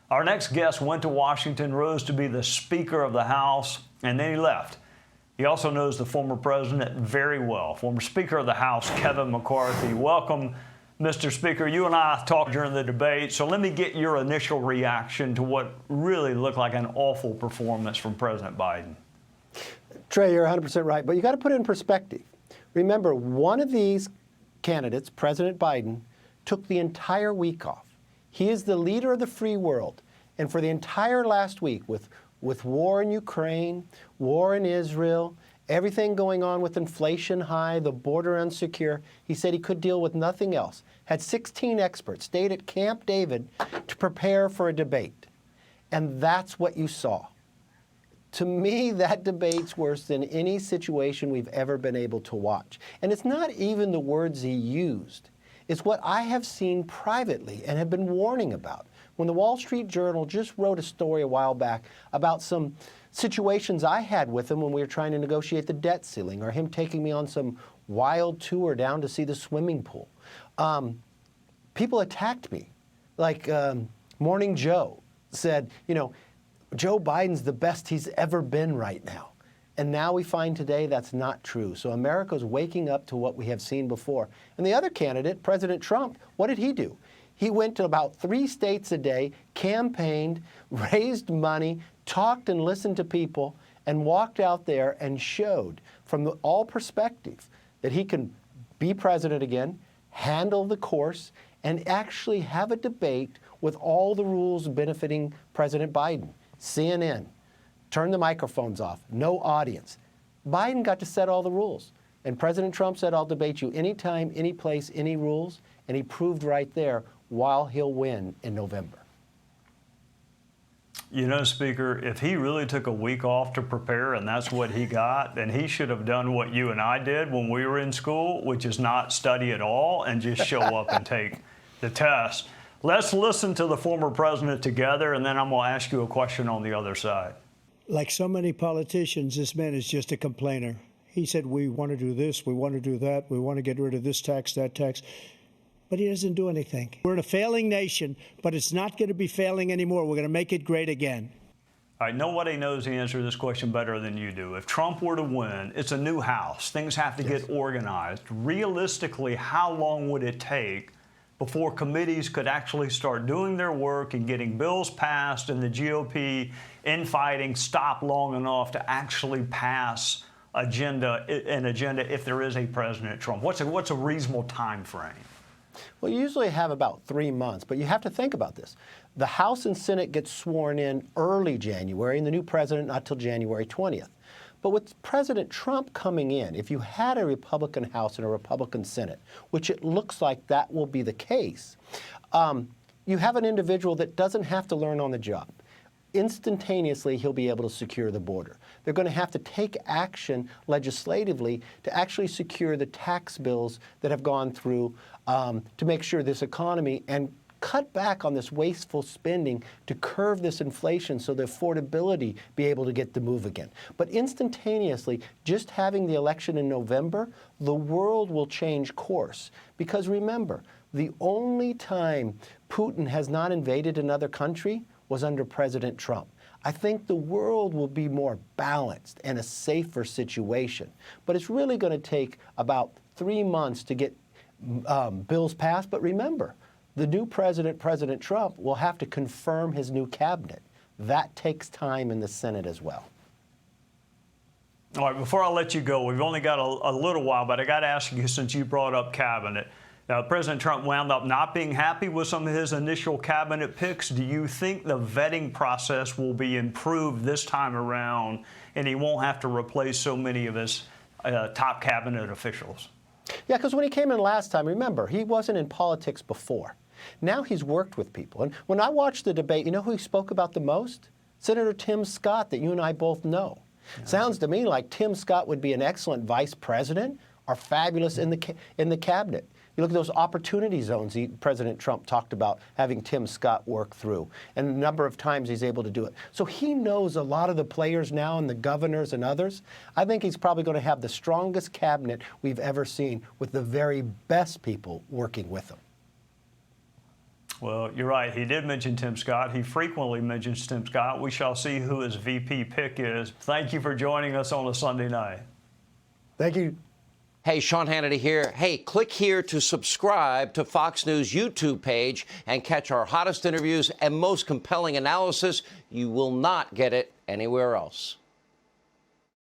Our next guest went to Washington, rose to be the Speaker of the House, and then he left. He also knows the former president very well. Former Speaker of the House, Kevin McCarthy. Welcome, Mr. Speaker. You and I talked during the debate, so let me get your initial reaction to what really looked like an awful performance from President Biden. Trey, you're 100% right, but you got to put it in perspective. Remember, one of these candidates, President Biden, took the entire week off. He is the leader of the free world, and for the entire last week, with war in Ukraine, war in Israel, everything going on with inflation high, the border unsecure, he said he could deal with nothing else. Had 16 experts, stayed at Camp David to prepare for a debate. And that's what you saw. To me, that debate's worse than any situation we've ever been able to watch. And it's not even the words he used. It's what I have seen privately and have been warning about. When the Wall Street Journal just wrote a story a while back about some situations I had with him when we were trying to negotiate the debt ceiling, or him taking me on some wild tour down to see the swimming pool. People attacked me. Like Morning Joe said, you know, Joe Biden's the best he's ever been right now. And now we find today that's not true. So America's waking up to what we have seen before. And the other candidate, President Trump, what did he do? He went to about 3 states a day, campaigned, raised money, talked and listened to people, and walked out there and showed from all perspectives that he can be president again, handle the course, and actually have a debate with all the rules benefiting President Biden. CNN, turn the microphones off, no audience. Biden got to set all the rules. And President Trump said, I'll debate you anytime, any place, any rules. And he proved right there while he'll win in November. You know, Speaker, if he really took a week off to prepare and that's what he got, then he should have done what you and I did when we were in school, which is not study at all and just show up and take the test. Let's listen to the former president together, and then I'm going to ask you a question on the other side. Like so many politicians, this man is just a complainer. He said, we want to do this, we want to do that, we want to get rid of this tax, that tax. But he doesn't do anything. We're in a failing nation, but it's not going to be failing anymore. We're going to make it great again. All right, nobody knows the answer to this question better than you do. If Trump were to win, it's a new House. Things have to get organized. Realistically, how long would it take before committees could actually start doing their work and getting bills passed and the GOP infighting stop long enough to actually pass an agenda if there is a President Trump? What's a reasonable time frame? Well, you usually have about 3 months, but you have to think about this. The House and Senate get sworn in early January, and the new president not till January 20th. But with President Trump coming in, if you had a Republican House and a Republican Senate, which it looks like that will be the case, you have an individual that doesn't have to learn on the job. Instantaneously, he'll be able to secure the border. They're going to have to take action legislatively to actually secure the tax bills that have gone through to make sure this economy and cut back on this wasteful spending to curb this inflation so the affordability be able to get the move again. But instantaneously, just having the election in November, the world will change course. Because remember, the only time Putin has not invaded another country was under President Trump. I think the world will be more balanced and a safer situation. But it's really going to take about 3 months to get bills passed. But remember, the new president, President Trump, will have to confirm his new cabinet. That takes time in the Senate as well. All right, before I let you go, we've only got a little while, but I got to ask you, since you brought up cabinet. Now, President Trump wound up not being happy with some of his initial cabinet picks. Do you think the vetting process will be improved this time around and he won't have to replace so many of his top cabinet officials? Yeah, because when he came in last time, remember, he wasn't in politics before. Now he's worked with people. And when I watched the debate, you know who he spoke about the most? Senator Tim Scott, that you and I both know. Yeah. Sounds to me like Tim Scott would be an excellent vice president or fabulous in the cabinet. You look at those opportunity zones President Trump talked about having Tim Scott work through, and a number of times he's able to do it. So he knows a lot of the players now and the governors and others. I think he's probably going to have the strongest cabinet we've ever seen with the very best people working with him. Well, you're right. He did mention Tim Scott. He frequently mentions Tim Scott. We shall see who his VP pick is. Thank you for joining us on a Sunday night. Thank you. Hey, Sean Hannity here. Hey, click here to subscribe to Fox News YouTube page and catch our hottest interviews and most compelling analysis. You will not get it anywhere else.